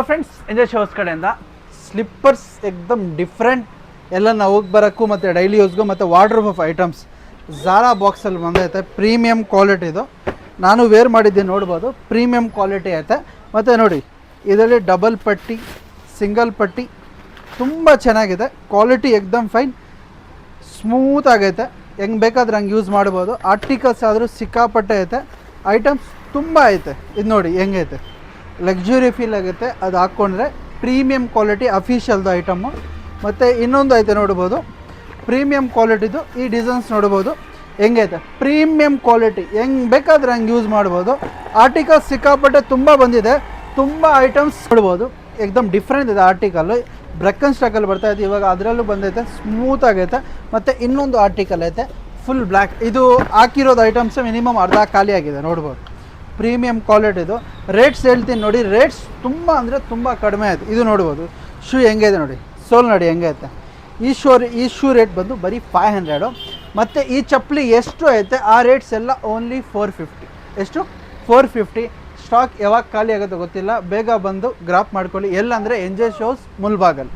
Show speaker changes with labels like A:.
A: Friends enjoy shows ಕಡೆಯಿಂದ slippers ಎಕ್ದಮ್ different ಎಲ್ಲ ನಾವು ಹೋಗಿ ಬರೋಕ್ಕೂ ಮತ್ತು ಡೈಲಿ ಯೂಸ್ಗೂ ಮತ್ತು ವಾರ್ಡ್ರೋಬ್ ಐಟಮ್ಸ್ ಝಾರಾ ಬಾಕ್ಸಲ್ಲಿ ಬಂದೈತೆ. ಪ್ರೀಮಿಯಮ್ ಕ್ವಾಲಿಟಿದು ನಾನು ವೇರ್ ಮಾಡಿದ್ದೀನಿ, ನೋಡ್ಬೋದು ಪ್ರೀಮಿಯಮ್ ಕ್ವಾಲಿಟಿ ಐತೆ. ಮತ್ತು ನೋಡಿ ಇದರಲ್ಲಿ ಡಬಲ್ ಪಟ್ಟಿ, ಸಿಂಗಲ್ ಪಟ್ಟಿ ತುಂಬ ಚೆನ್ನಾಗಿದೆ. ಕ್ವಾಲಿಟಿ ಎಕ್ದಮ್ ಫೈನ್, ಸ್ಮೂತ್ ಆಗೈತೆ, ಹೆಂಗೆ ಬೇಕಾದ್ರೆ ಹಂಗೆ ಯೂಸ್ ಮಾಡ್ಬೋದು. ಆರ್ಟಿಕಲ್ಸ್ ಆದರೂ ಸಿಕ್ಕಾಪಟ್ಟೆ ಐತೆ, ಐಟಮ್ಸ್ ತುಂಬ ಐತೆ. ಇದು ನೋಡಿ ಹೆಂಗೈತೆ, ಲಕ್ಸುರಿ ಫೀಲ್ ಆಗುತ್ತೆ ಅದು ಹಾಕ್ಕೊಂಡ್ರೆ. ಪ್ರೀಮಿಯಮ್ ಕ್ವಾಲಿಟಿ ಅಫಿಷಿಯಲ್ದು ಐಟಮ್ಮು. ಮತ್ತು ಇನ್ನೊಂದು ಐತೆ ನೋಡ್ಬೋದು ಪ್ರೀಮಿಯಮ್ ಕ್ವಾಲಿಟಿದು, ಈ ಡಿಸೈನ್ಸ್ ನೋಡ್ಬೋದು ಹೆಂಗೈತೆ. ಪ್ರೀಮಿಯಮ್ ಕ್ವಾಲಿಟಿ ಹೆಂಗೆ ಬೇಕಾದ್ರೆ ಹಂಗೆ ಯೂಸ್ ಮಾಡ್ಬೋದು. ಆರ್ಟಿಕಲ್ಸ್ ಸಿಕ್ಕಾಪಟ್ಟೆ ತುಂಬ ಬಂದಿದೆ, ತುಂಬ ಐಟಮ್ಸ್ ನೋಡ್ಬೋದು. ಎಕ್ದಮ್ ಡಿಫ್ರೆಂಟ್ ಇದೆ ಆರ್ಟಿಕಲ್ಲು. ಬ್ರೆಕ್ಕನ್ ಸ್ಟಾಕಲ್ಲಿ ಬರ್ತಾಯಿದೆ ಇವಾಗ, ಅದರಲ್ಲೂ ಬಂದೈತೆ, ಸ್ಮೂತ್ ಆಗೈತೆ. ಮತ್ತು ಇನ್ನೊಂದು ಆರ್ಟಿಕಲ್ ಐತೆ ಫುಲ್ ಬ್ಲ್ಯಾಕ್. ಇದು ಹಾಕಿರೋದು ಐಟಮ್ಸ್ ಮಿನಿಮಮ್ ಅರ್ಧ ಖಾಲಿ ಆಗಿದೆ, ನೋಡ್ಬೋದು. ಪ್ರೀಮಿಯಮ್ ಕ್ವಾಲಿಟಿದು. ರೇಟ್ಸ್ ಹೇಳ್ತೀನಿ ನೋಡಿ, ರೇಟ್ಸ್ ತುಂಬ ಅಂದರೆ ತುಂಬ ಕಡಿಮೆ ಆಯಿತು. ಇದು ನೋಡ್ಬೋದು ಶೂ ಹೆಂಗಿದೆ ನೋಡಿ, ಸೋಲ್ ನೋಡಿ ಹೆಂಗೈತೆ. ಈ ಶೂ ರೇಟ್ ಬಂದು ಬರೀ 500. ಮತ್ತು ಈ ಚಪ್ಪಲಿ ಎಷ್ಟು ಐತೆ ಆ ರೇಟ್ಸ್ ಎಲ್ಲ ಓನ್ಲಿ 450. ಎಷ್ಟು? 450. ಸ್ಟಾಕ್ ಯಾವಾಗ ಖಾಲಿ ಆಗೋದು ಗೊತ್ತಿಲ್ಲ, ಬೇಗ ಬಂದು ಗ್ರಾಪ್ ಮಾಡ್ಕೊಳ್ಳಿ. ಎಲ್ಲಂದರೆ ಎಂಜಾಯ್ ಶೋಸ್ ಮುಲ್ಬಾಗಲ್.